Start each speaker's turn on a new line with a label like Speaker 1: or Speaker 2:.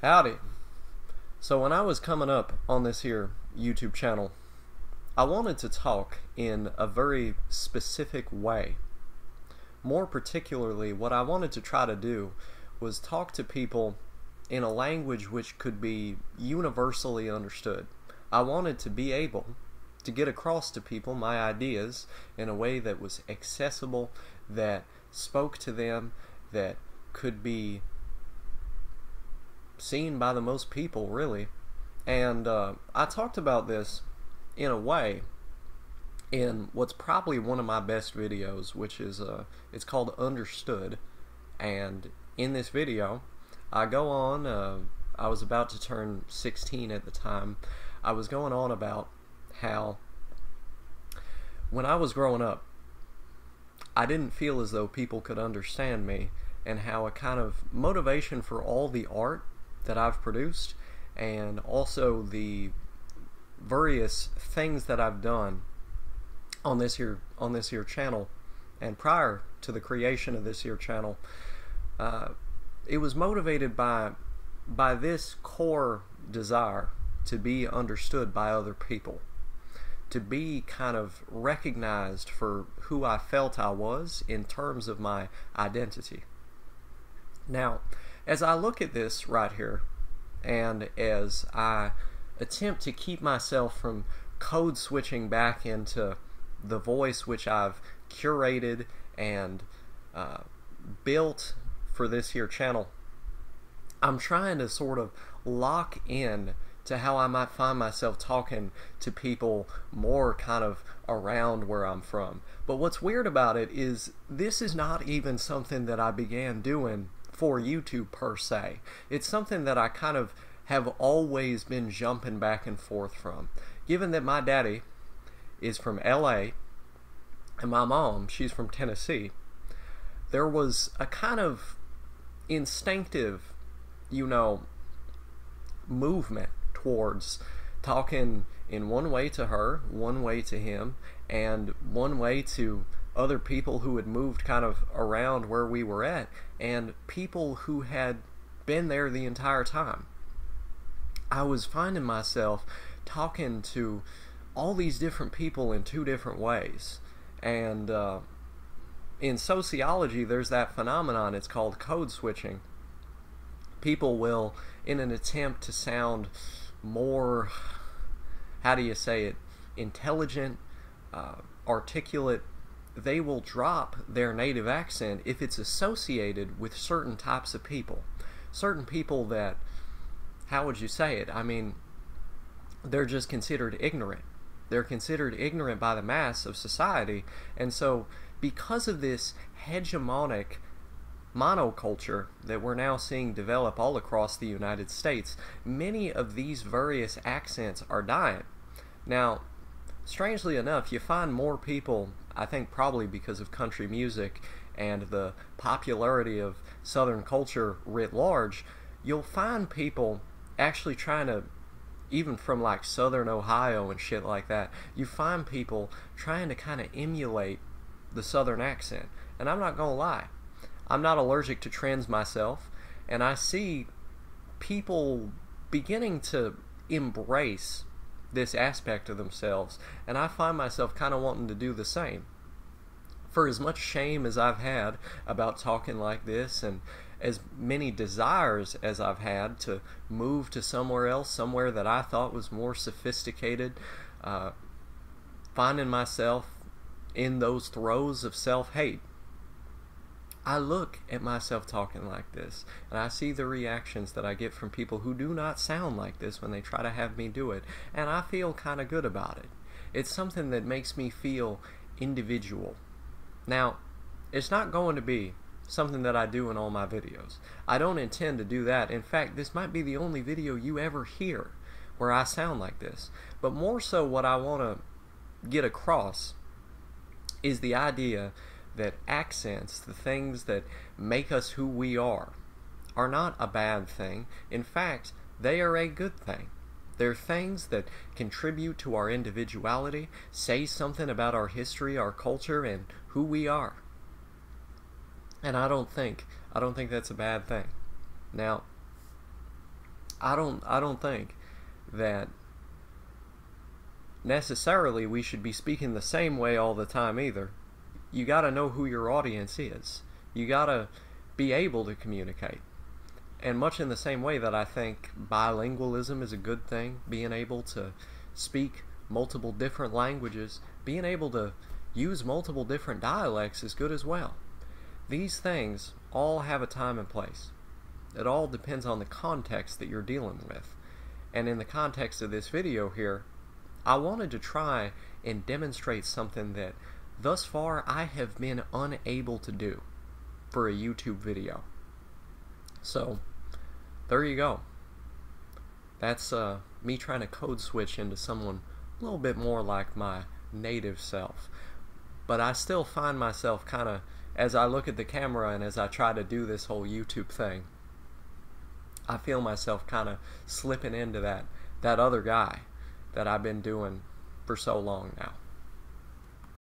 Speaker 1: Howdy. So when I was coming up on this here YouTube channel, I wanted to talk in a very specific way. More particularly, what I wanted to try to do was talk to people in a language which could be universally understood. I wanted to be able to get across to people my ideas in a way that was accessible, that spoke to them, that could be seen by the most people, really. And I talked about this in a way in what's probably one of my best videos, which is it's called Understood. And in this video I go on, I was about to turn 16 at the time. I was going on about how when I was growing up I didn't feel as though people could understand me, and how a kind of motivation for all the art that I've produced and also the various things that I've done on this here channel, and prior to the creation of this here channel, it was motivated by this core desire to be understood by other people, to be kind of recognized for who I felt I was in terms of my identity. Now, as I look at this right here, and as I attempt to keep myself from code switching back into the voice which I've curated and built for this here channel, I'm trying to sort of lock in to how I might find myself talking to people more kind of around where I'm from. But what's weird about it is this is not even something that I began doing for YouTube per se. It's something that I kind of have always been jumping back and forth from. Given that my daddy is from LA and my mom, she's from Tennessee, there was a kind of instinctive, movement towards talking in one way to her, one way to him, and one way to other people who had moved kind of around where we were at, and people who had been there the entire time. I was finding myself talking to all these different people in two different ways. And in sociology, there's that phenomenon, it's called code switching. People will, in an attempt to sound more, how do you say it, intelligent, articulate, they will drop their native accent if it's associated with certain types of people. Certain people that, how would you say it? I mean, they're just considered ignorant. They're considered ignorant by the mass of society. And so, because of this hegemonic monoculture that we're now seeing develop all across the United States, many of these various accents are dying. Now, strangely enough, you find more people, I think probably because of country music and the popularity of Southern culture writ large, you'll find people actually trying to, even from like Southern Ohio and shit like that, you find people trying to kind of emulate the Southern accent. And I'm not gonna lie, I'm not allergic to trends myself, and I see people beginning to embrace this aspect of themselves, and I find myself kind of wanting to do the same. For as much shame as I've had about talking like this, and as many desires as I've had to move to somewhere else, somewhere that I thought was more sophisticated, finding myself in those throes of self-hate, I look at myself talking like this, and I see the reactions that I get from people who do not sound like this when they try to have me do it, and I feel kind of good about it. It's something that makes me feel individual. Now, it's not going to be something that I do in all my videos. I don't intend to do that. In fact, this might be the only video you ever hear where I sound like this. But more so, what I want to get across is the idea that accents, the things that make us who we are not a bad thing. In fact, they are a good thing. They're things that contribute to our individuality, say something about our history, our culture, and who we are. And I don't think that's a bad thing. Now, I don't think that necessarily we should be speaking the same way all the time either. You got to know who your audience is. You got to be able to communicate. And much in the same way that I think bilingualism is a good thing, being able to speak multiple different languages, being able to use multiple different dialects is good as well. These things all have a time and place. It all depends on the context that you're dealing with. And in the context of this video here, I wanted to try and demonstrate something that thus far I have been unable to do for a YouTube video. So, there you go. That's me trying to code switch into someone a little bit more like my native self. But I still find myself kind of, as I look at the camera and as I try to do this whole YouTube thing, I feel myself kind of slipping into that other guy that I've been doing for so long now.